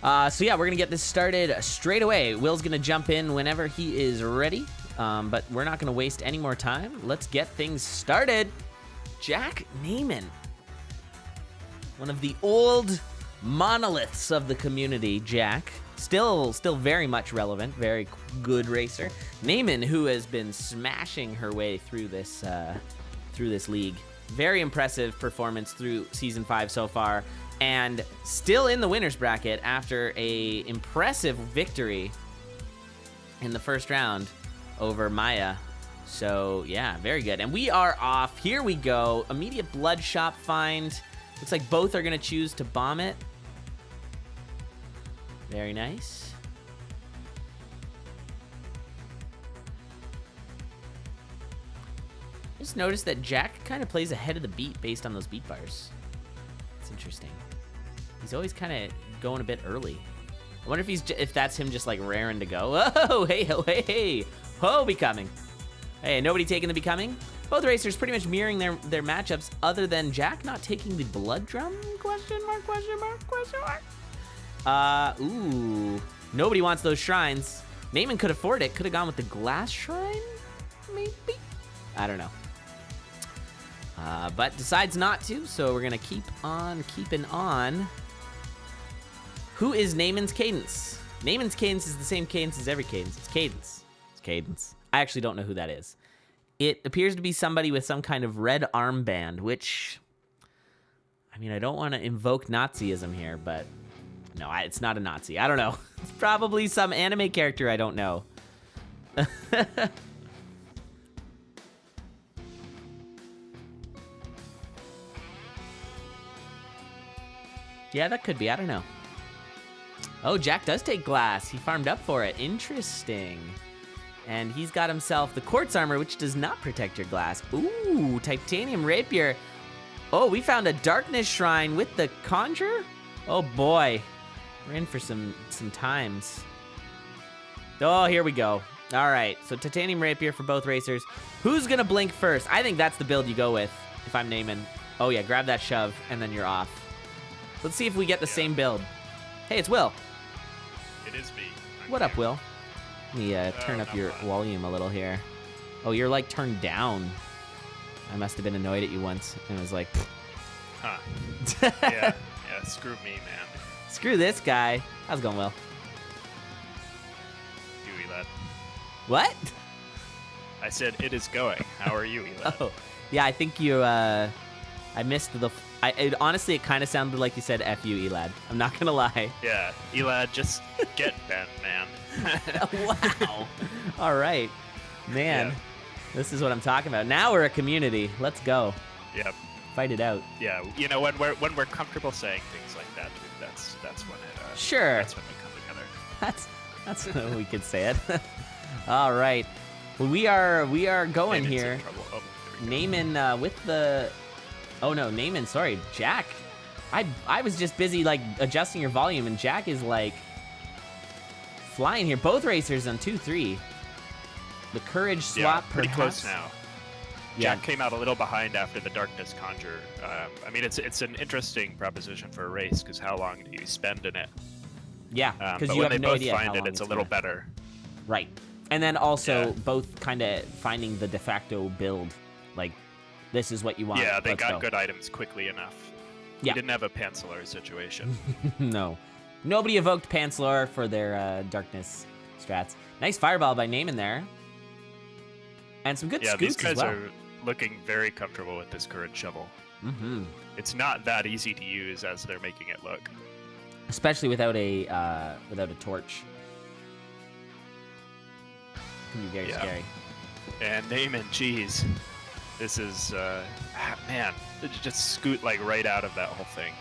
So yeah, we're gonna get this started straight away. Will's gonna jump in whenever he is ready, but we're not gonna waste any more time. Let's get things started. Jack Naymin, one of the old monoliths of the community. Jack, still very much relevant, very good racer. Naymin, who has been smashing her way through this league. Very impressive performance through Season 5 so far, and still in the winner's bracket after a impressive victory in the first round over Maya. So yeah, very good. And we are off. Here we go. Immediate blood shop find. Looks like both are gonna choose to bomb it. Very nice. Just noticed that Jack kind of plays ahead of the beat based on those beat bars. It's interesting. He's always kind of going a bit early. I wonder if that's him just like raring to go. Oh, hey, oh, hey, ho, becoming. Hey, nobody taking the becoming? Both racers pretty much mirroring their matchups, other than Jack not taking the blood drum? Question mark, question mark, question mark. Ooh. Nobody wants those shrines. Naymin could afford it. Could have gone with the glass shrine, maybe? I don't know. But decides not to, so we're gonna keep on keeping on. Who is Naymin's cadence? Naymin's cadence is the same cadence as every cadence. It's cadence. It's cadence. I actually don't know who that is. It appears to be somebody with some kind of red armband, which, I mean, I don't want to invoke Nazism here, but no, it's not a Nazi. I don't know. It's probably some anime character I don't know. Yeah, that could be. I don't know. Oh, Jack does take glass. He farmed up for it. Interesting. And he's got himself the quartz armor, which does not protect your glass. Ooh, titanium rapier. Oh, we found a darkness shrine with the conjure? Oh boy. We're in for some times. Oh, here we go. All right, so titanium rapier for both racers. Who's gonna blink first? I think that's the build you go with if I'm Naymin. Oh yeah, grab that shove and then you're off. Let's see if we get the same build. Hey, it's Will. It is me. What up, Will? Let me turn up your volume a little here. Oh, you're like turned down. I must have been annoyed at you once and was like, huh. Yeah, screw me, man. Screw this guy. How's it going, Will? You, Elad. What? I said it is going. How are you, Elad? Oh, yeah, I think you, I missed the, honestly, it kind of sounded like you said F you, Elad. I'm not gonna lie. Yeah, Elad, just get bent, man. Wow. All right. Man, This is what I'm talking about. Now we're a community. Let's go. Yep. Fight it out. Yeah, you know, when we're comfortable saying things like that, that's when it sure. That's when we come together. That's how we could say it. All right. Well, we are going Naymin's here. in trouble. Oh, Naymin with the Naymin, sorry, Jack. I was just busy like adjusting your volume, and Jack is like flying here. Both racers on 2-3. The courage swap, yeah, pretty perhaps. close now. Yeah. Jack came out a little behind after the darkness conjure. I mean, it's an interesting proposition for a race because how long do you spend in it? Yeah, because but you when have they no both idea how find it, long it's a little gonna... better. Right, and then also Yeah. both kind of finding the de facto build. Like, this is what you want. Yeah, they Let's got go. good items quickly enough. Yeah. We didn't have a Pansalor situation. No, nobody evoked Pansalor for their darkness strats. Nice fireball by Naymin there, and some good Yeah, scoots these guys as well. are looking very comfortable with this courage shovel. Mm-hmm. It's not that easy to use as they're making it look. Especially without a torch. Can be very scary. And Naymin, geez, this is man, just scoot like right out of that whole thing.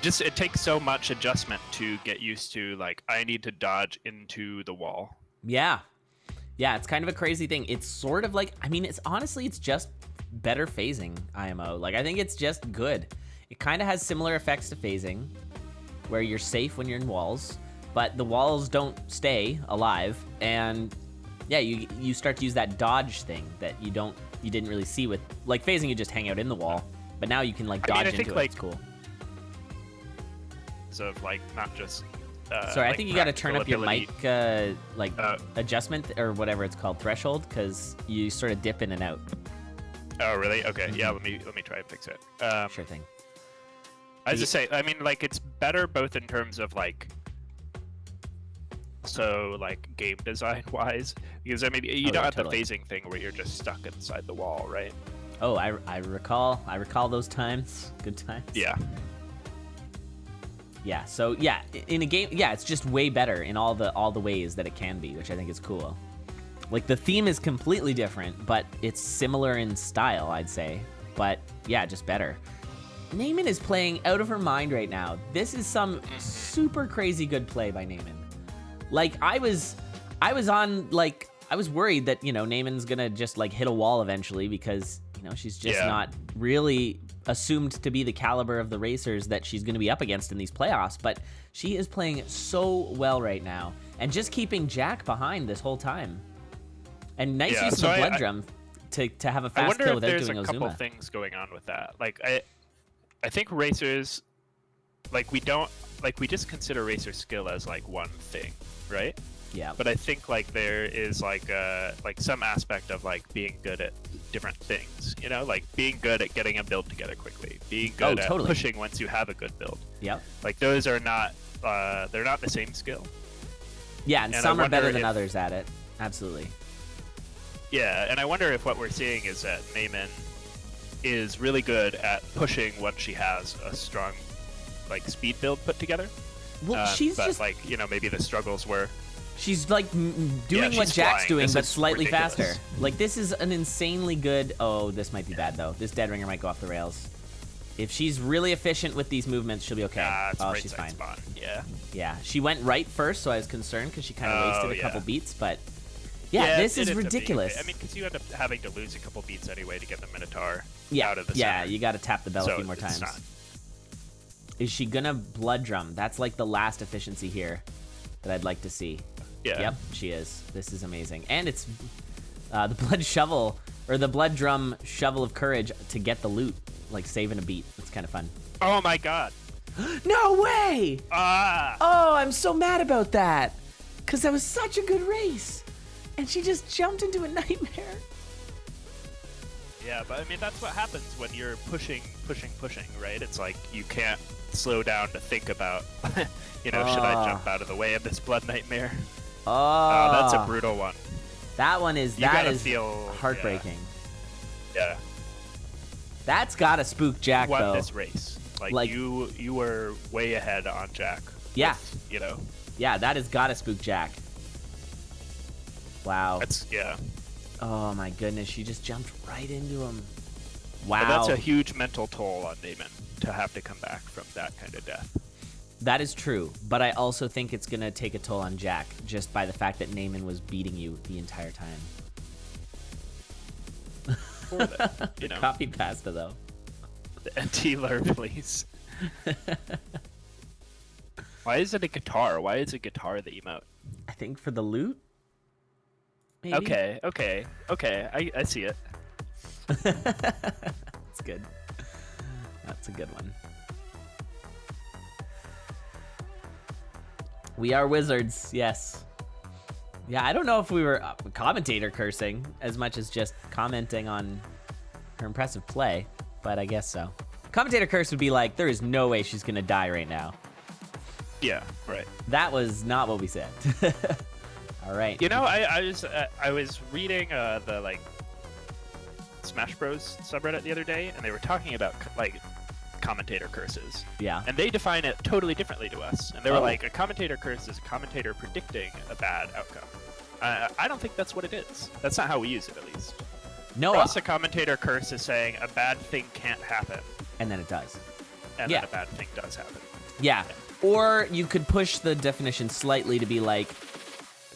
It takes so much adjustment to get used to, like, I need to dodge into the wall. Yeah. Yeah, it's kind of a crazy thing. It's sort of like, I mean, it's just better phasing IMO. Like, I think it's just good. It kind of has similar effects to phasing, where you're safe when you're in walls, but the walls don't stay alive, and yeah, you start to use that dodge thing that you didn't really see with, like, phasing. You just hang out in the wall, but now you can like dodge into it. It's cool. Of like not just Sorry, I like, think you got to turn up your ability. mic adjustment or whatever it's called, threshold, because you sort of dip in and out. Oh, really? Okay. Yeah. Let me try and fix it. Sure thing. I was just say, I mean, like, it's better both in terms of like, so like game design wise, because I mean, you don't have totally. the phasing thing where you're just stuck inside the wall, right? Oh, I recall those times. Good times. Yeah. Yeah. So yeah, in a game, yeah, it's just way better in all the ways that it can be, which I think is cool. Like the theme is completely different, but it's similar in style, I'd say. But yeah, just better. Naymin is playing out of her mind right now. This is some super crazy good play by Naymin. Like I was worried that, you know, Naymin's gonna just like hit a wall eventually because, you know, she's just not really assumed to be the caliber of the racers that she's gonna be up against in these playoffs. But she is playing so well right now and just keeping Jack behind this whole time. And nice use of the blood drum to have a fast kill without doing Ozuma. I wonder if there's a couple things going on with that. Like I think racers, like we just consider racer skill as like one thing, right? Yeah. But I think like there is like some aspect of like being good at different things, you know, like being good at getting a build together quickly, being good at pushing once you have a good build. Yep. Like those are not, they're not the same skill. Yeah, and some are better than others at it. Absolutely. Yeah, and I wonder if what we're seeing is that Naymin is really good at pushing once she has a strong, like, speed build put together. Well, she's but just like, you know, maybe the struggles were. She's like doing what Jack's doing, but slightly faster. Like this is an insanely good. Oh, this might be bad though. This dead ringer might go off the rails. If she's really efficient with these movements, she'll be okay. Oh, she's fine. Spawn. Yeah. Yeah, she went right first, so I was concerned because she kind of wasted a couple beats, but. Yeah, this is ridiculous. I mean, because you end up having to lose a couple beats anyway to get the Minotaur out of the center. Yeah, you got to tap the bell a few more times. Not. Is she gonna blood drum? That's like the last efficiency here that I'd like to see. Yeah. Yep, she is. This is amazing. And it's the blood shovel, or the blood drum shovel of courage to get the loot, like saving a beat. It's kind of fun. Oh my god. No way! Ah! Oh, I'm so mad about that. Because that was such a good race. And she just jumped into a nightmare. Yeah, but I mean, that's what happens when you're pushing, right? It's like you can't slow down to think about, you know, should I jump out of the way of this blood nightmare? Oh, that's a brutal one. That one is, heartbreaking. Yeah. That's gotta spook Jack, won though. This race. Like you were way ahead on Jack. Yeah. You know? Yeah, that has gotta spook Jack. Wow. Yeah. Oh my goodness, she just jumped right into him. Wow. But that's a huge mental toll on Naymin to have to come back from that kind of death. That is true, but I also think it's gonna take a toll on Jack just by the fact that Naymin was beating you the entire time. You know. Copy pasta though. The anti-lure, please. Why is it a guitar? Why is a guitar the emote? I think for the loot. Maybe? Okay. I see it. That's good. That's a good one. We are wizards, yes. Yeah, I don't know if we were commentator cursing as much as just commenting on her impressive play, but I guess so. Commentator curse would be like, there is no way she's gonna die right now. Yeah, right. That was not what we said. All right. You know, I was reading the like Smash Bros subreddit the other day, and they were talking about like commentator curses. Yeah. And they define it totally differently to us. And they were like, a commentator curse is a commentator predicting a bad outcome. I don't think that's what it is. That's not how we use it, at least. No. For us, a commentator curse is saying a bad thing can't happen. And then it does. And then a bad thing does happen. Yeah. Or you could push the definition slightly to be like,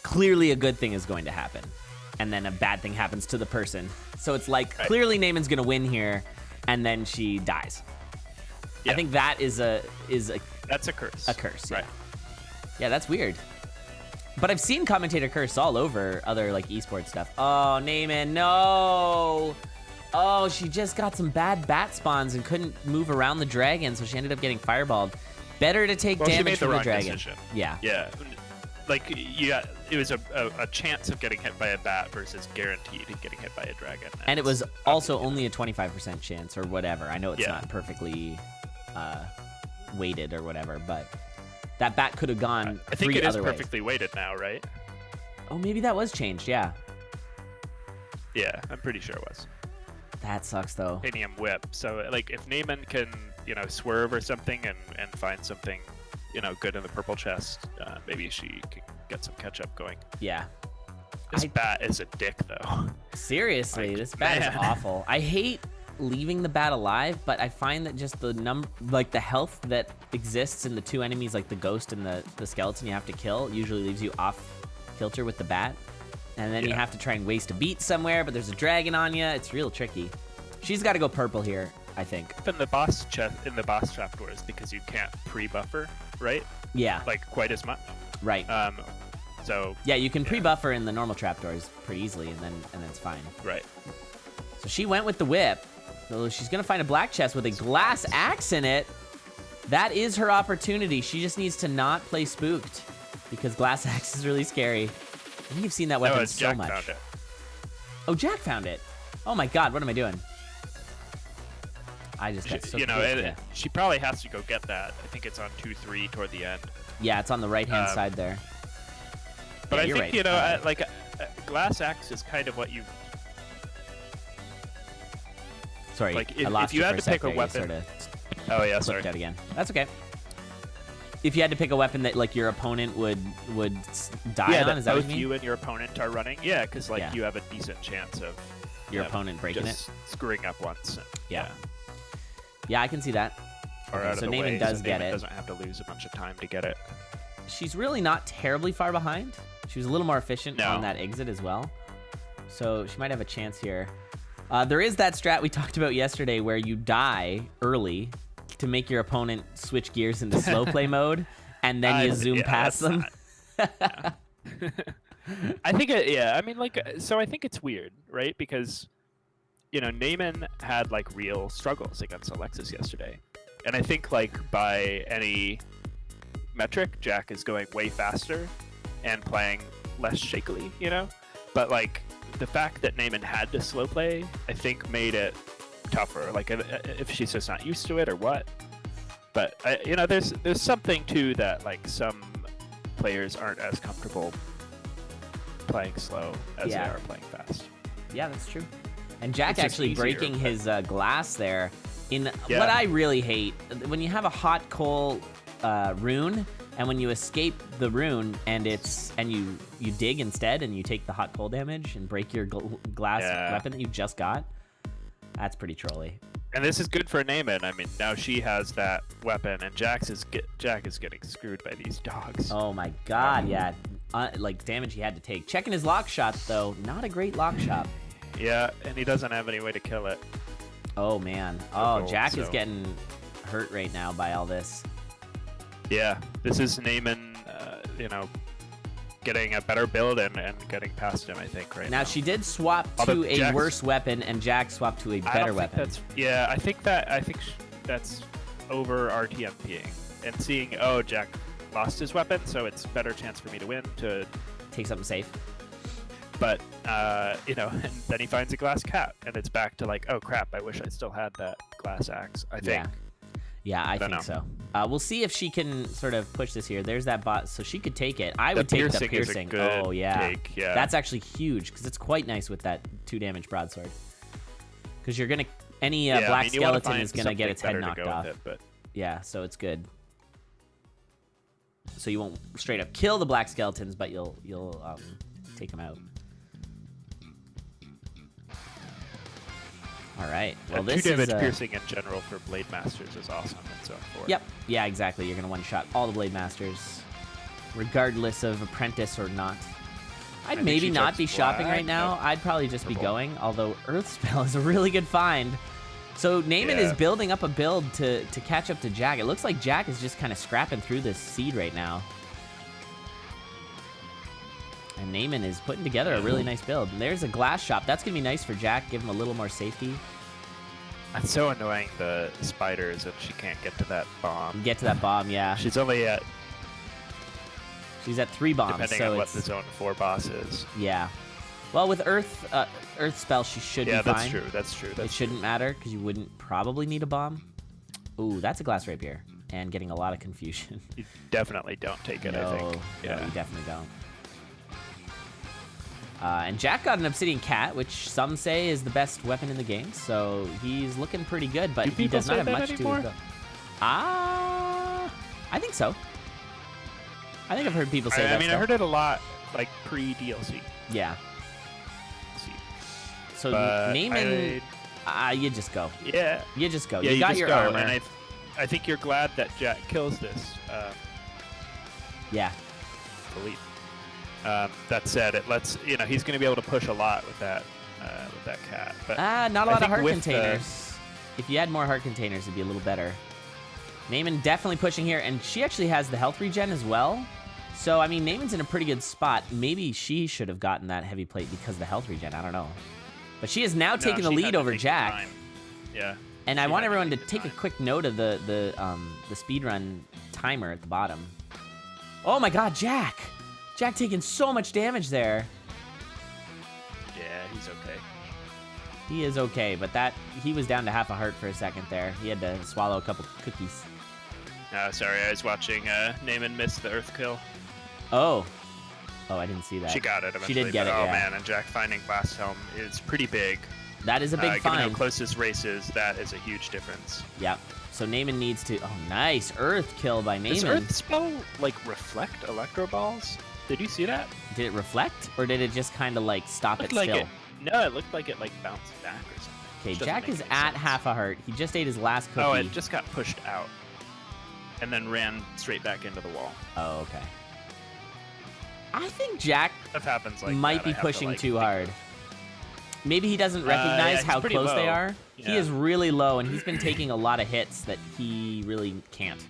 clearly a good thing is going to happen. And then a bad thing happens to the person. So it's like, clearly Naymin's going to win here, and then she dies. Yeah. I think that is a that's a curse. A curse, yeah. Right. Yeah, that's weird. But I've seen commentator curse all over other like esports stuff. Oh, Naymin, no. Oh, she just got some bad bat spawns and couldn't move around the dragon, so she ended up getting fireballed. Better to take Well, she damage made the from the wrong dragon. decision. Yeah. Yeah. Like, it was a chance of getting hit by a bat versus guaranteed getting hit by a dragon. And it was also only a 25% chance or whatever. I know it's Yeah. not perfectly weighted or whatever, but that bat could have gone I think three it is other ways. perfectly weighted now, right? Oh, maybe that was changed. Yeah. Yeah, I'm pretty sure it was. That sucks, though. Titanium whip. So, like, if Naymin can, swerve or something and find something, good in the purple chest, maybe she can get some catch-up going. Yeah. This bat is a dick, though. Seriously, Like, this bat is man. awful. I hate leaving the bat alive, but I find that just the the health that exists in the two enemies, like the ghost and the skeleton you have to kill, usually leaves you off kilter with the bat. And then you have to try and waste a beat somewhere, but there's a dragon on you. It's real tricky. She's got to go purple here, I think. In the boss trapdoors, because you can't pre-buffer, right? Yeah. Like, quite as much. Right. So. Yeah, you can pre-buffer in the normal trapdoors pretty easily, and then it's fine. Right. So she went with the whip. So she's gonna find a black chest with a glass axe in it. That is her opportunity. She just needs to not play spooked, because glass axe is really scary. I think you've seen that weapon so Jack much. found it. Oh, Jack found it. Oh my God, what am I doing? I just got so confused. She probably has to go get that. I think it's on 2-3 toward the end. Yeah, it's on the right-hand side there. But Yeah, I you're think, right. glass axe is kind of what you... Sorry, Like, I lost if you for had a to sec pick a there. You weapon... sorta Oh, yeah, clicked sorry. out again. That's okay. If you had to pick a weapon that like your opponent would die on, is that what both you mean? you and your opponent are running. Yeah, because Yeah. you have a decent chance of Your opponent breaking just screwing up once. And, Yeah. Yeah, I can see that. Or Okay, out of so the Naymin way, does so get Naymin it. doesn't have to lose a bunch of time to get it. She's really not terribly far behind. She was a little more efficient No. on that exit as well. So she might have a chance here. There is that strat we talked about yesterday where you die early to make your opponent switch gears into slow play mode, and then you zoom past them. I think, so I think it's weird, right? Because, Naymin had, real struggles against Alexis yesterday. And I think, by any metric, Jack is going way faster and playing less shakily, But, the fact that Naymin had to slow play, I think made it tougher. If she's just not used to it or what. But, there's something, too, that, some players aren't as comfortable playing slow as they are playing fast. Yeah, that's true. And Jack It's just actually easier, breaking but- his glass there. What I really hate, when you have a hot coal rune, and when you escape the rune and you dig instead and you take the hot coal damage and break your glass weapon that you just got, that's pretty trolly. And this is good for Naymin. I mean, now she has that weapon, and Jack is getting screwed by these dogs. Oh my God, yeah. Damage he had to take. Checking his lock shot, though. Not a great lock shot. Yeah, and he doesn't have any way to kill it. Oh, man. Oh, gold, Jack is so- getting hurt right now by all this. Yeah, this is Naymin, getting a better build and getting past him, I think, right now. Now, she did swap Although to a Jack's- worse weapon, and Jack swapped to a better weapon. I think that's over RTMPing. And seeing, Jack lost his weapon, so it's better chance for me to win to... Take something safe. But, and then he finds a glass cat, and it's back to oh crap, I wish I still had that glass axe, I think. Yeah, I think so. We'll see if she can sort of push this here. There's that bot, so she could take it. I would take the piercing. Is a good Oh, yeah. take, yeah. That's actually huge, because it's quite nice with that 2 damage broadsword. Because you're going to... Any black skeleton is going to get its head knocked off. Yeah, so it's good. So you won't straight up kill the black skeletons, but you'll take them out. All right. Well, this 2 damage is piercing in general for Blade Masters is awesome in Zone 4. Yep. Yeah, exactly. You're going to one-shot all the Blade Masters, regardless of Apprentice or not. I'd think maybe she not chucks be shopping black, right now. but I'd probably just be purple. going, although Earth Spell is a really good find. So Naymin is building up a build to catch up to Jack. It looks like Jack is just kind of scrapping through this seed right now. And Naymin is putting together a really nice build. And there's a glass shop. That's going to be nice for Jack, give him a little more safety. It's so annoying, the spiders, if she can't get to that bomb. Get to that bomb, yeah. She's only at, She's at 3 bombs, depending so on what it's, the zone 4 boss is. yeah. Well, with Earth spell, she should be fine. Yeah, that's true. That's true. It shouldn't matter because you wouldn't probably need a bomb. Ooh, that's a glass rapier, and getting a lot of confusion. You definitely don't take it, No, I think. no, Yeah. you definitely don't. And Jack got an obsidian cat, which some say is the best weapon in the game, so he's looking pretty good, but Do he people does not say have that much anymore? to his belt. I think so. I think I've heard people say that I mean, I stuff. heard it a lot, like pre-DLC. Yeah. So But Naymin, you just go. Yeah. You just go. Yeah, you got just your go, armor. And I think you're glad that Jack kills this. Yeah. Believe. That said, it lets he's going to be able to push a lot with that cat. But Not a lot of think heart with containers. If you had more heart containers, it'd be a little better. Naymin definitely pushing here, and she actually has the health regen as well. So, I mean, Naymin's in a pretty good spot. Maybe she should have gotten that heavy plate because of the health regen. I don't know. But she is now taking the she lead had to over take Jack. time. Yeah. And I She want had to everyone to take the take a time. quick note of the speedrun timer at the bottom. Oh my god, Jack! Jack taking so much damage there. Yeah, he's okay. He is okay, but he was down to half a heart for a second there. He had to swallow a couple cookies. Sorry, I was watching Naymin miss the Earth kill. Oh, I didn't see that. She got it eventually. She did get but, it, Oh yeah. man, and Jack finding Blast Helm is pretty big. That is a big Given how find. close this race is, that is a huge difference. Yep. So Naymin needs to. Oh, nice Earth kill by Does Naymin. Earth spell like reflect electro balls? Did you see that? Did it reflect, or did it just kind of like stop it Looked like still? it. No, it looked like it like bounced back or something. Okay, which doesn't Jack make is any at sense. half a heart. He just ate his last cookie. Oh, it just got pushed out, and then ran straight back into the wall. Oh, okay. I think Jack That happens like might that. be I have to, pushing like, too think- hard. Maybe he doesn't recognize he's how pretty close they low. are. He Yeah. is really low, and he's been taking a lot of hits that he really can't.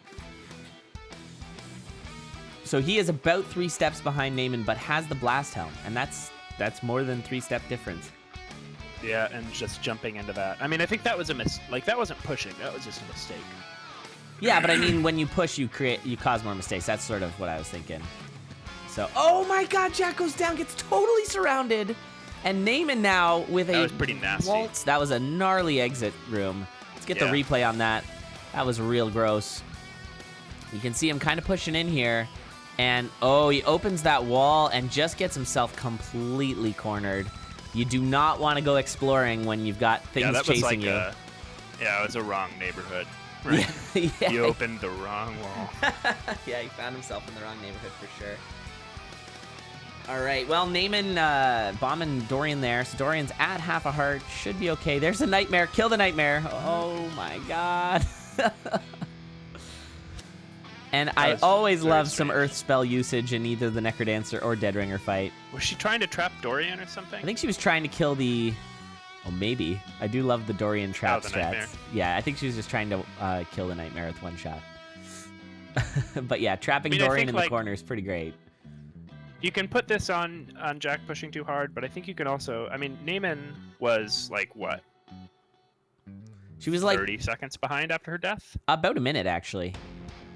So he is about 3 steps behind Naymin, but has the blast helm, and that's more than 3-step difference. Yeah, and just jumping into that. I mean, I think that was a like that wasn't pushing. That was just a mistake. Yeah, but I mean, when you push, you cause more mistakes. That's sort of what I was thinking. So, oh my God, Jack goes down, gets totally surrounded, and Naymin now with a That was pretty nasty. waltz. That was a gnarly exit room. Let's get the Yeah. replay on that. That was real gross. You can see him kind of pushing in here, and oh, he opens that wall and just gets himself completely cornered. You do not want to go exploring when you've got things Yeah, that chasing was like you. it was a wrong neighborhood. Right? Yeah. You opened the wrong wall. Yeah, he found himself in the wrong neighborhood for sure. All right, well, Naymin bombing Dorian there. So Dorian's at half a heart. Should be okay. There's a nightmare. Kill the nightmare. Oh, my God. And I was always very love some strange. Earth spell usage in either the Necrodancer or Dead Ringer fight. Was she trying to trap Dorian or something? I think she was trying to kill the... Oh, maybe. I do love the Dorian trap the strats. nightmare. Yeah, I think she was just trying to kill the nightmare with one shot. But yeah, trapping I mean, I Dorian think, in the like- corner is pretty great. You can put this on Jack pushing too hard, but I think you can also. I mean, Naymin was like what? She was like 30 seconds behind after her death. about a minute, actually.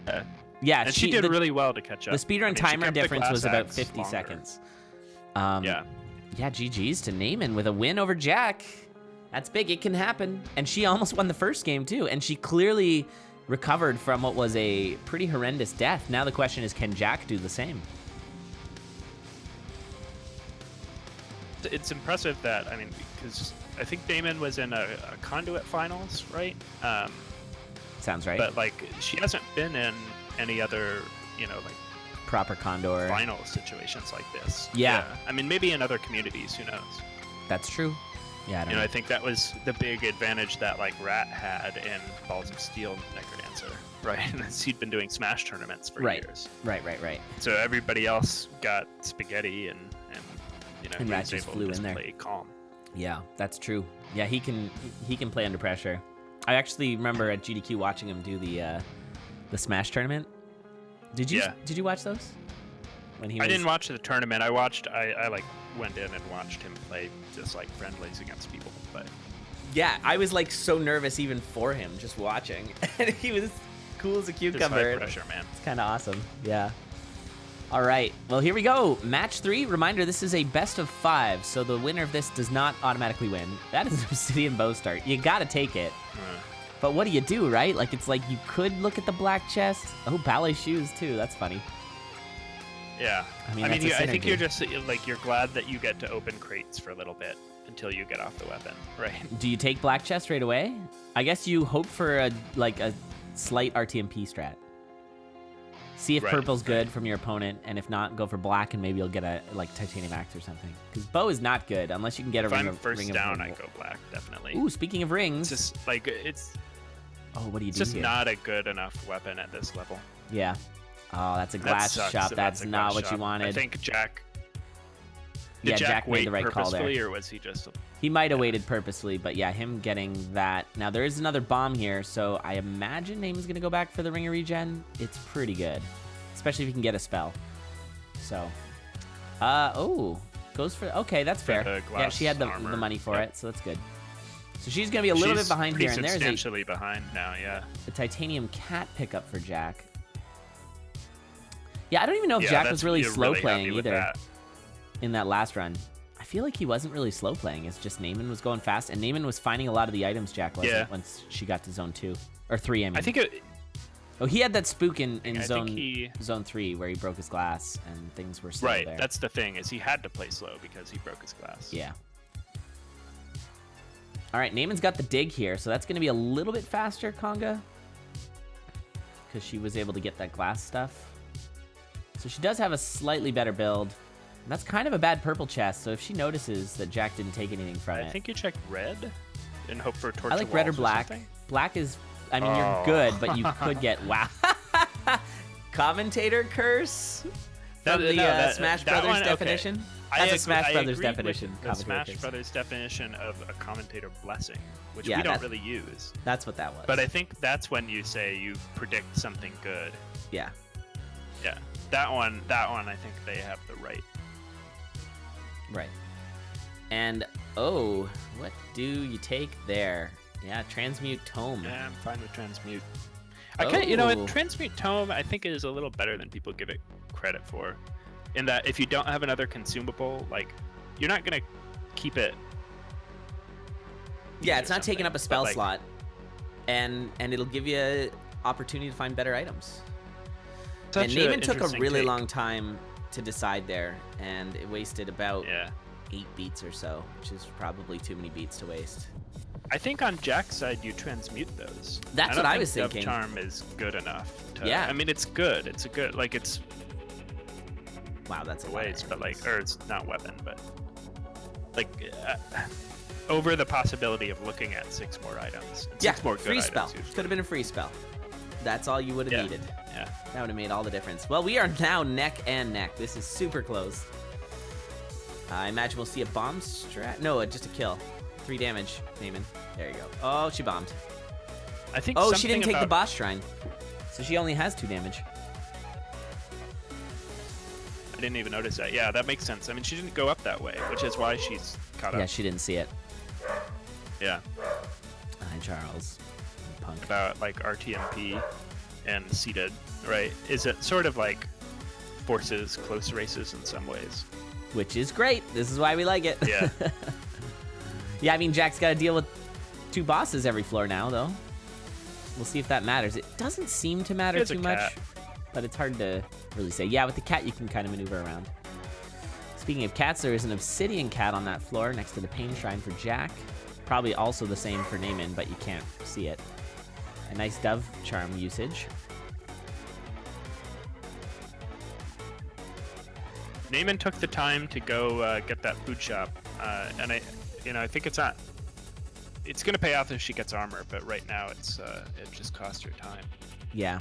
Yeah. Yeah, And she did really well to catch up. The speedrun I mean, she timer kept the difference was glass about axe 50 longer. seconds. Yeah. Yeah, GG's to Naymin with a win over Jack. That's big. It can happen. And she almost won the first game, too. And she clearly recovered from what was a pretty horrendous death. Now the question is, can Jack do the same? It's impressive that, I mean, because I think Naymin was in a Conduit finals, right? Sounds right. But, like, she hasn't been in any other, like, Proper CoNDOR. final situations like this. Yeah. I mean, maybe in other communities, who knows? That's true. Yeah, I don't I know. think that was the big advantage that, like, Rat had in Balls of Steel Necrodancer, right? He'd been doing Smash tournaments for Right. years. Right. So everybody else got spaghetti and And he Rat was just able flew to just in there. play calm. Yeah, that's true. Yeah, he can play under pressure. I actually remember at GDQ watching him do the Smash tournament. Did you watch those? When he I didn't watch the tournament. I like went in and watched him play just like friendlies against people. But Yeah, I was like so nervous even for him just watching. And he was cool as a cucumber. Just high pressure, man. It's kind of awesome. Yeah. All right. Well, here we go. Match 3. Reminder, this is a best of 5, so the winner of this does not automatically win. That is an obsidian bow start. You got to take it. But what do you do, right? Like, it's like you could look at the black chest. Oh, ballet shoes, too. That's funny. Yeah. I mean, I think you're just, like, you're glad that you get to open crates for a little bit until you get off the weapon, right? Do you take black chest right away? I guess you hope for a slight RTMP strat. See if purple's good from your opponent, and if not, go for black, and maybe you'll get a titanium axe or something. Because bow is not good unless you can get a ring of first ring down, of I go black, definitely. Ooh, speaking of rings, It's just like it's. Oh, what do you do It's just here? not a good enough weapon at this level. Yeah. Oh, that's a glass shot. That's not what you wanted. I think Jack. Yeah, Jack made wait the right call there. purposefully, or was he just? He might have waited purposely, but yeah, him getting that. Now, there is another bomb here, so I imagine Naymin's going to go back for the ring of regen. It's pretty good, especially if you can get a spell. So, oh, goes for, okay, that's fair. Yeah, she had the money for it, so that's good. So she's going to be a little bit behind here, and there's substantially behind now, yeah. The titanium cat pickup for Jack. Yeah, I don't even know if Jack was really slow playing either in that last run. I feel like he wasn't really slow playing. It's just Naymin was going fast, and Naymin was finding a lot of the items Jack wasn't once she got to zone 2 or 3. I mean, I think it. Oh, he had that spook in zone 3 where he broke his glass and things were slow there. Right, that's the thing, is he had to play slow because he broke his glass. Yeah. All right, Naymin's got the dig here, so that's going to be a little bit faster, Conga, because she was able to get that glass stuff. So she does have a slightly better build. And that's kind of a bad purple chest, so if she notices that Jack didn't take anything from it. I think you check red and hope for torch. I like red or black. Black is, I mean, you're good, but you could get, wow. Commentator curse from the Smash Brothers definition? Okay. That's a Smash Brothers definition. The Smash Brothers definition of a commentator blessing, which we don't really use. That's what that was. But I think that's when you say you predict something good. Yeah. Yeah. That one, I think they have the right. Right. And, oh, what do you take there? Yeah, Transmute Tome. Yeah, I'm fine with Transmute. You know what? Transmute Tome, I think, is a little better than people give it credit for. In that, if you don't have another consumable, like, you're not going to keep it. Yeah, it's not taking up a spell slot. And it'll give you an opportunity to find better items. And Naymin took a really long time to decide there, and it wasted about 8 beats or so, which is probably too many beats to waste. I think on Jack's side, you transmute those. That's what I was thinking. Dove Charm is good enough. Yeah. I mean, it's good. It's a good, like, it's. Wow, that's a waste, but like, or it's not weapon, but like, over the possibility of looking at 6 more items. 6 more good free items, spell. usually. Could have been a free spell. That's all you would have needed. Yeah. That would have made all the difference. Well, we are now neck and neck. This is super close. I imagine we'll see a bomb strat. No, just a kill. 3 damage, Naymin. There you go. Oh, she bombed. I think. Oh, she didn't take the boss shrine, so she only has 2 damage. I didn't even notice that. Yeah, that makes sense. I mean, she didn't go up that way, which is why she's caught up. Yeah, she didn't see it. Yeah. Hi, Charles. Punk. About like RTMP and seated, right? Is it sort of like forces close races in some ways? Which is great. This is why we like it. Yeah. Yeah, I mean, Jack's got to deal with 2 bosses every floor now, though. We'll see if that matters. It doesn't seem to matter too much, but it's hard to really say. Yeah, with the cat, you can kind of maneuver around. Speaking of cats, there is an obsidian cat on that floor next to the pain shrine for Jack. Probably also the same for Naymin, but you can't see it. A nice dove charm usage. Naymin took the time to go get that food shop, and I think it's not. It's gonna pay off if she gets armor, but right now it just costs her time. Yeah,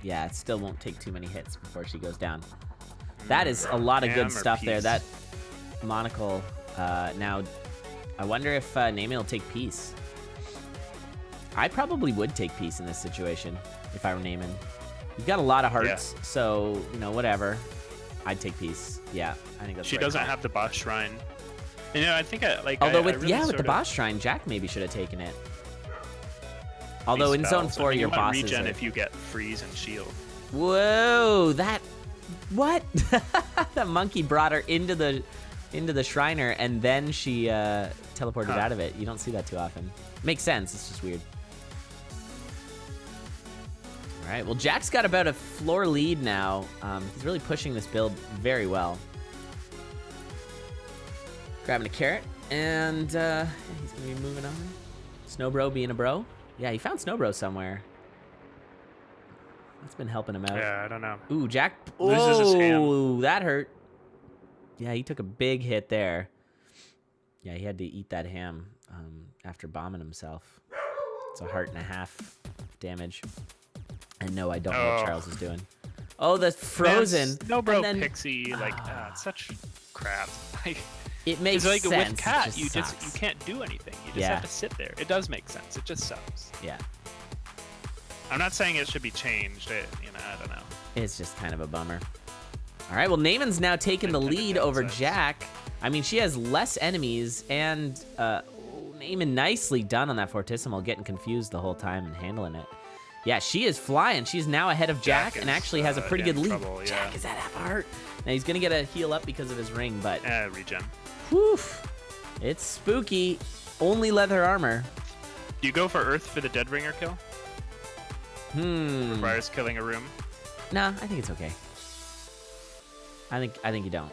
it still won't take too many hits before she goes down. That is a lot of good stuff there. That monocle. Now, I wonder if Naymin will take peace. I probably would take peace in this situation if I were Naymin. You've got a lot of hearts, so whatever. I'd take peace. Yeah, I think that's. She doesn't have the boss shrine. You know, I think Although with with the boss shrine, Jack maybe should have taken it. Although in zone 4, your bosses regen if you get freeze and shield. Whoa, what? The monkey brought her into the Shriner, and then she teleported out of it. You don't see that too often. Makes sense. It's just weird. All right. Well, Jack's got about a floor lead now. He's really pushing this build very well. Grabbing a carrot, and he's gonna be moving on. Snowbro being a bro. Yeah, he found Snowbro somewhere. That's been helping him out. Yeah, I don't know. Ooh, Jack loses his ham. Ooh, that hurt. Yeah, he took a big hit there. Yeah, he had to eat that ham after bombing himself. It's 1.5 hearts damage. And no, I don't know what Charles is doing. Oh, the frozen. Snowbro Pixie, it's such crap. It makes sense. With Cat, you can't do anything. You just have to sit there. It does make sense. It just sucks. Yeah. I'm not saying it should be changed. I don't know. It's just kind of a bummer. All right, well, Naymin's now taking the lead over Jack. I mean, she has less enemies, and Naymin nicely done on that Fortissimo, getting confused the whole time and handling it. Yeah, she is flying. She's now ahead of Jack and actually has a pretty good lead. Trouble, yeah. Jack is at half a heart. Now, he's going to get a heal up because of his ring, but... regen. Whew. It's spooky. Only leather armor. Do you go for Earth for the Dead Ringer kill? Requires killing a room. Nah, I think it's okay. I think you don't.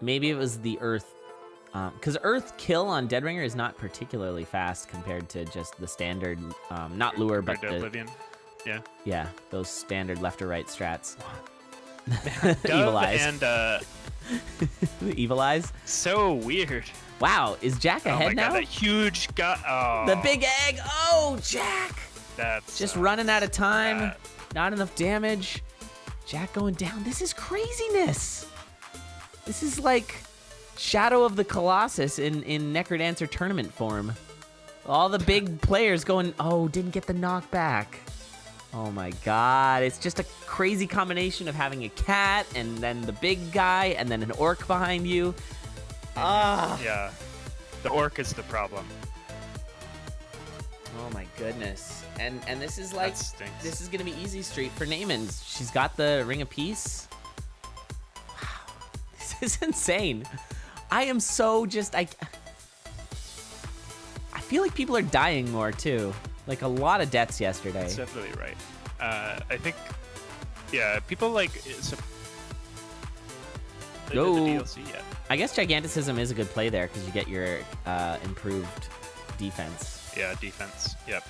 Maybe it was the Earth, because Earth kill on Dead Ringer is not particularly fast compared to just the standard, not lure, but the Oblivion. Yeah. Yeah, those standard left or right strats. Evil eyes. And the evil eyes. So weird. Wow, is Jack ahead now? God, that huge guy. Oh. The big egg. Oh, Jack. That's just running out of time. Not enough damage. Jack going down. This is craziness. This is like Shadow of the Colossus in Necrodancer tournament form. All the big players going, oh, didn't get the knockback. Oh my God. It's just a crazy combination of having a cat and then the big guy and then an orc behind you. Yeah. The orc is the problem. Oh my goodness. And this is like, this is going to be easy street for Naymin. She's got the Ring of Peace. Wow. This is insane. I am so just, I feel like people are dying more too. Like a lot of deaths yesterday. That's definitely right. I think, yeah, people like, they did the DLC yet. I guess Giganticism is a good play there because you get your improved defense. Yeah, defense. Yep.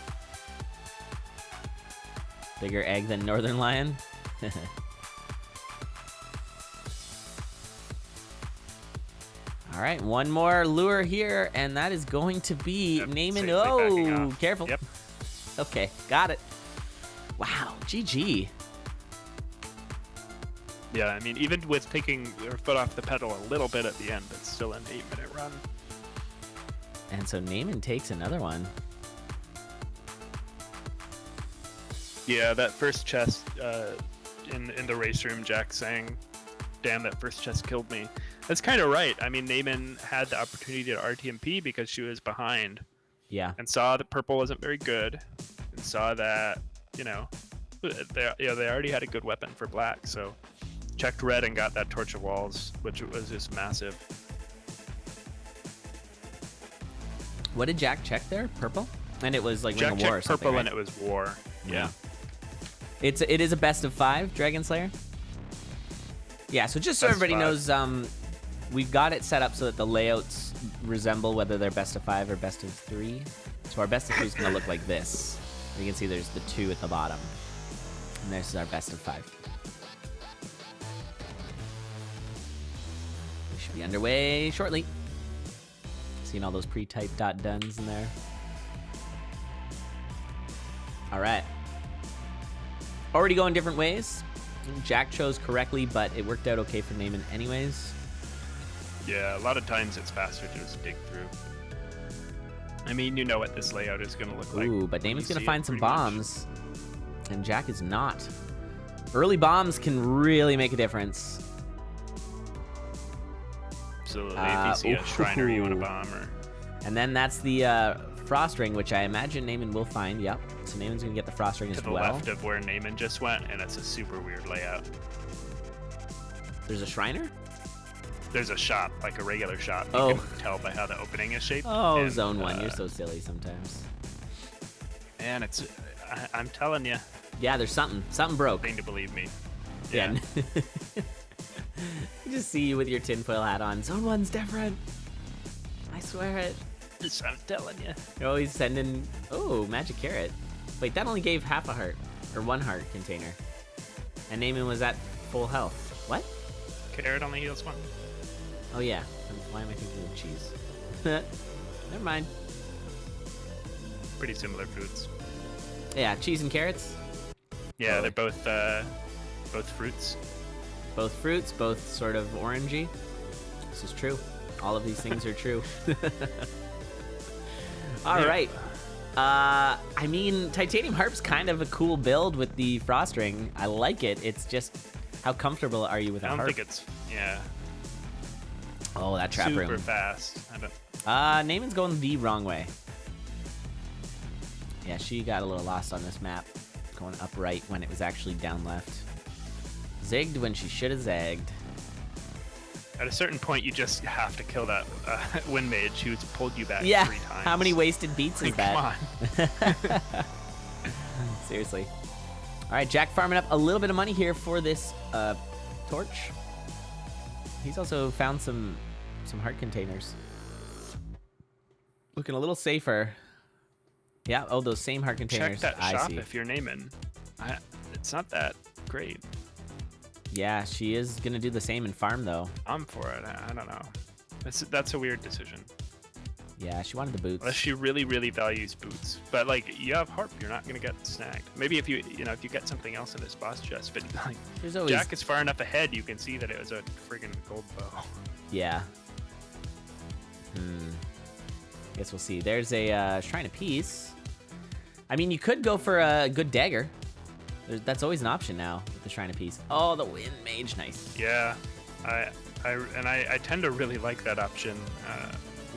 Bigger egg than Northern Lion. All right, one more lure here, and that is going to be Naymin. Oh, careful. Yep. Okay, got it. Wow, GG. Yeah, I mean, even with taking your foot off the pedal a little bit at the end, it's still an 8-minute run. And so Naymin takes another one. Yeah, that first chest in the race room, Jack saying, damn, that first chest killed me. That's kind of right. I mean, Naymin had the opportunity to RTMP because she was behind. Yeah. And saw that purple wasn't very good. And saw that, you know, they already had a good weapon for black. So checked red and got that Torch of Walls, which was just massive. What did Jack check there? Purple? And it was like Jack Ring of War or checked something, purple right? and it was war. Yeah. It is a best of 5 Dragon Slayer. Yeah, so just so everybody knows, we've got it set up so that the layouts resemble whether they're best of 5 or best of 3. So our best of 3 is going to look like this. You can see there's the 2 at the bottom. And this is our best of 5. We should be underway shortly. Seeing all those pre-typed .duns in there. All right. Already going different ways. Jack chose correctly, but it worked out okay for Naymin anyways. Yeah, a lot of times it's faster to just dig through. I mean, you know what this layout is going to look like. Ooh, but Naymin's going to find some bombs, and Jack is not. Early bombs can really make a difference. absolutely. If you see a Shriner you want to bomb, or and then that's the Frost Ring, which I imagine Naymin will find. Yep. So Naymin's gonna get the Frost Ring to as the well. left of where Naymin just went, and it's a super weird layout. There's a Shriner? There's a shop, like a regular shop. You Oh. can tell by how the opening is shaped. Oh, and, Zone 1. You're so silly sometimes. Man, I'm telling you, Yeah, there's something. Something broke. thing to believe me. Yeah. I just see you with your tinfoil hat on. Zone 1's different. I swear it. I'm telling you. You're always sending... Oh, Magic Carrot. Wait, that only gave half a heart. Or 1 heart container. And Naymin was at full health. What? Carrot only heals 1. Oh, yeah. Why am I thinking of cheese? Never mind. Pretty similar foods. Yeah, cheese and carrots. Yeah, Totally. they're both fruits. Both fruits, both sort of orangey. This is true. All of these things are true. All Yeah. right. I mean, Titanium Harp's kind of a cool build with the Frost Ring. I like it. It's just, how comfortable are you with a I don't harp? think it's Oh, that trap super room. fast. I don't. Naymin's going the wrong way. Yeah, she got a little lost on this map, going up right when it was actually down left. Zigged when she should have zagged. At a certain point, you just have to kill that wind mage who's pulled you back Yeah, 3 times. how many wasted beats is Like, that? come on. Seriously. All right, Jack farming up a little bit of money here for this torch. He's also found some heart containers. Looking a little safer. Yeah, oh, those same heart containers. Check that I shop see. if you're Naymin. It's not that great. Yeah, she is going to do the same in farm, though. I'm for it. I don't know. That's a weird decision. Yeah, she wanted the boots. Unless she really, really values boots. But like, you have harp, you're not gonna get snagged. Maybe if you get something else in this boss chest. But like, There's always... Jack is far enough ahead, you can see that it was a friggin' gold bow. Yeah. Guess we'll see. There's a Shrine of Peace. I mean, you could go for a good dagger. That's always an option now with the Shrine of Peace. Oh, the Wind Mage, nice. Yeah, I tend to really like that option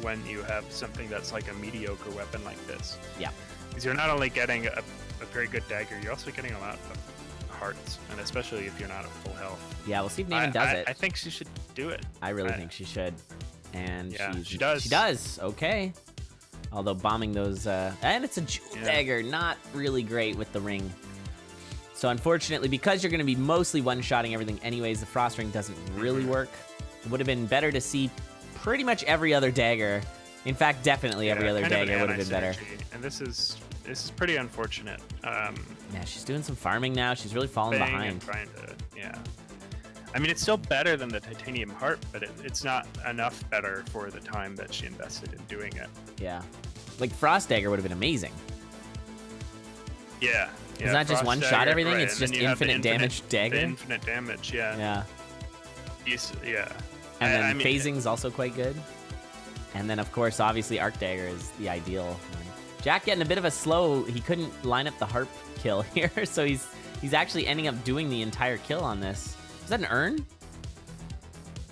when you have something that's like a mediocre weapon like this. Yeah. Because you're not only getting a very good dagger, you're also getting a lot of hearts, and especially if you're not at full health. Yeah, we'll see if Naymin does it. I think she should do it. I really think she should. And yeah, she does. She does. Okay. Although bombing those, and it's a jewel dagger, not really great with the ring. So unfortunately, because you're going to be mostly one-shotting everything anyways, the Frost Ring doesn't really work. It would have been better to see pretty much every other dagger. In fact, definitely every other dagger would have been better. And this is pretty unfortunate. Yeah, she's doing some farming now. She's really falling behind. Yeah. I mean, it's still better than the Titanium Heart, but it's not enough better for the time that she invested in doing it. Yeah. Like, Frost Dagger would have been amazing. Yeah. It's not just one-shot everything, it's just infinite damage dagger? Infinite damage, yeah. Yeah. Yeah. And then I mean, phasing's also quite good. And then, of course, obviously, Arc Dagger is the ideal one. Jack getting a bit of a slow... He couldn't line up the harp kill here, so he's actually ending up doing the entire kill on this. Was that an urn?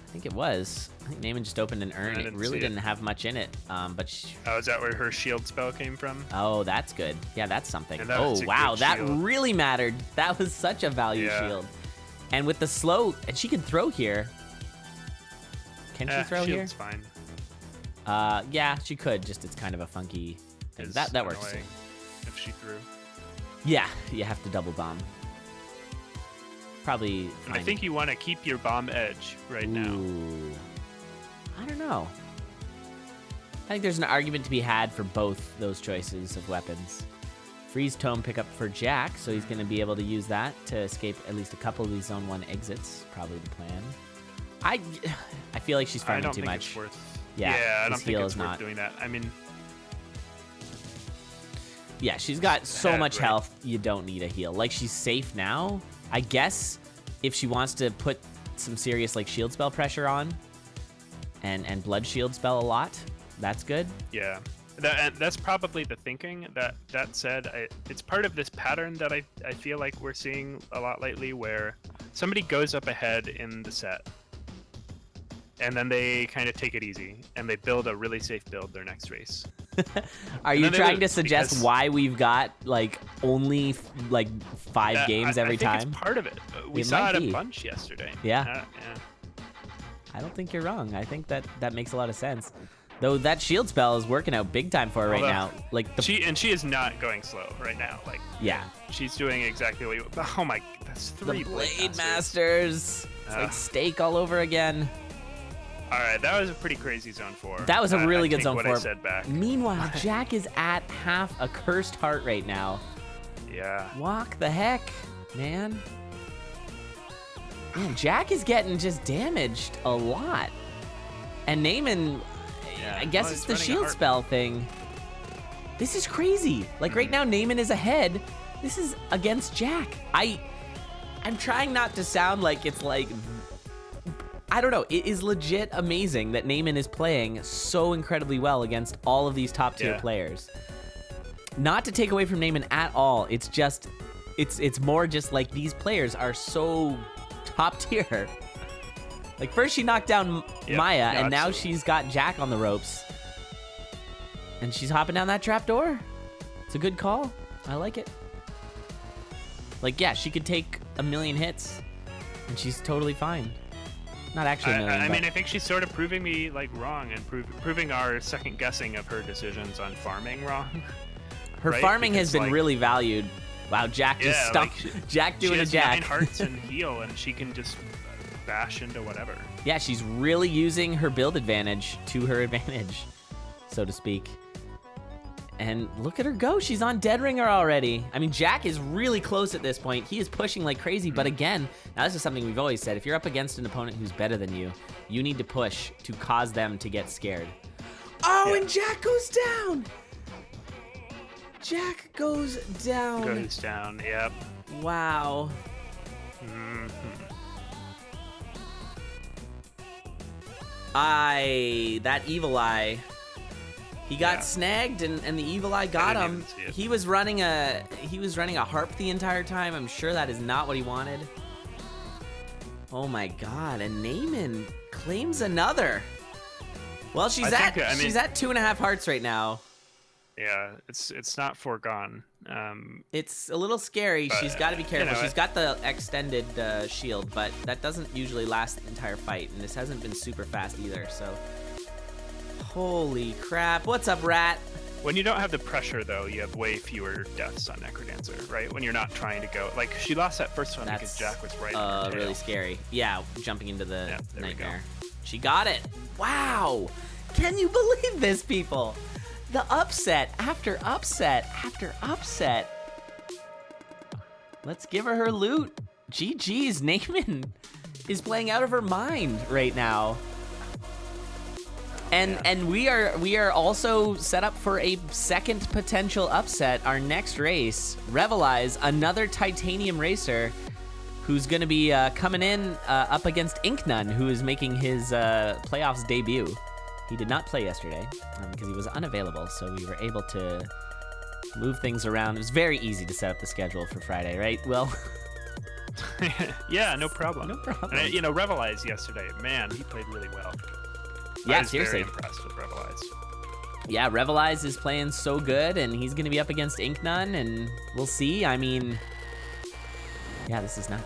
I think it was. I think Naymin just opened an urn. It really didn't have much in it, but... Oh, is that where her shield spell came from? Oh, that's good. Yeah, that's something. Oh, wow, that really mattered. That was such a value shield. And with the slow... And she can throw here. Can she throw here? Shield's fine. Yeah, she could. Just it's kind of a funky thing. That works. If she threw. Yeah, you have to double bomb. Probably. I think you want to keep your bomb edge right now. I don't know. I think there's an argument to be had for both those choices of weapons. Freeze Tome pickup for Jack, so he's going to be able to use that to escape at least a couple of these Zone 1 exits. Probably the plan. I feel like she's farming too much. It's worth. Yeah, I don't think it's worth doing that. I mean, yeah, she's got so much health, you don't need a heal. Like, she's safe now. I guess if she wants to put some serious like shield spell pressure on and blood shield spell a lot, that's good. Yeah. That's probably the thinking. That said, it's part of this pattern that I feel like we're seeing a lot lately, where somebody goes up ahead in the set, and then they kind of take it easy, and they build a really safe build their next race. Are And you then they trying to lose suggest because- why we've got like only like 5 games every I think time? it's part of it. We It saw might it be. a bunch yesterday. Yeah. Yeah. I don't think you're wrong. I think that makes a lot of sense. Though that shield spell is working out big time for her right Although, now. Like the She is not going slow right now. Like, yeah. she's doing exactly what you. Oh my, that's The 3 Blade Masters. Masters. It's like steak all over again. All right, that was a pretty crazy zone 4. That was a really I good take zone what 4. I said back. Meanwhile, Jack is at half a cursed heart right now. Yeah. Walk the heck, man. Man, Jack is getting just damaged a lot. And Naymin, Yeah. I guess Well, it's he's the running a shield heart. spell thing. This is crazy. Like right now, Naymin is ahead. This is against Jack. I'm trying not to sound like it's like, I don't know. It is legit amazing that Naymin is playing so incredibly well against all of these top tier Yeah. players. Not to take away from Naymin at all. It's just, it's more just like these players are so top tier. Like first she knocked down Yep. Maya, No, and now absolutely. she's got Jack on the ropes. And she's hopping down that trap door. It's a good call. I like it. Like, yeah, she could take a million hits, and she's totally fine. Not actually a million. I but- mean, I think she's sort of proving me like wrong and proving our second guessing of her decisions on farming wrong. her right? farming has Because, been like- really valued. Wow, Jack just Yeah, stumped. Jack doing she a has Jack. 9 hearts and heal, and she can just bash into whatever. Yeah, she's really using her build advantage to her advantage, so to speak. And look at her go. She's on Dead Ringer already. I mean, Jack is really close at this point. He is pushing like crazy. But again, now this is something we've always said. If you're up against an opponent who's better than you, you need to push to cause them to get scared. Oh, Yeah. and Jack goes down. Jack goes down. Goes down. Yep. Wow. Mhm. That evil eye. He got Yeah. snagged, and the evil eye got didn't him. even see it. He was running a harp the entire time. I'm sure that is not what he wanted. Oh my god! And Naymin claims another. Well, she's I think, I mean- she's at 2.5 hearts right now. Yeah, it's not foregone. It's a little scary. But, She's got to be you careful. know, She's got the extended shield, but that doesn't usually last the entire fight, and this hasn't been super fast either. So, holy crap! What's up, Rat? When you don't have the pressure, though, you have way fewer deaths on Necrodancer, right? When you're not trying to go like she lost that first one because Jack was right. on her tail. Really scary. Yeah, jumping into the Yeah, there we go. nightmare. She got it. Wow! Can you believe this, people? The upset after upset after upset. Let's give her loot. GG's. Naymin is playing out of her mind right now. And we are also set up for a second potential upset. Our next race, Revelize, another Titanium racer, who's going to be coming in up against Inknun, who is making his playoffs debut. He did not play yesterday because he was unavailable, so we were able to move things around. It was very easy to set up the schedule for Friday, right? Well, Yeah, no problem. no problem. And, you know, Revelize yesterday, man, he played really well. Yeah, I was seriously. very impressed with Revelize. Yeah, Revelize is playing so good, and he's going to be up against Inknun, and we'll see. I mean, yeah, this is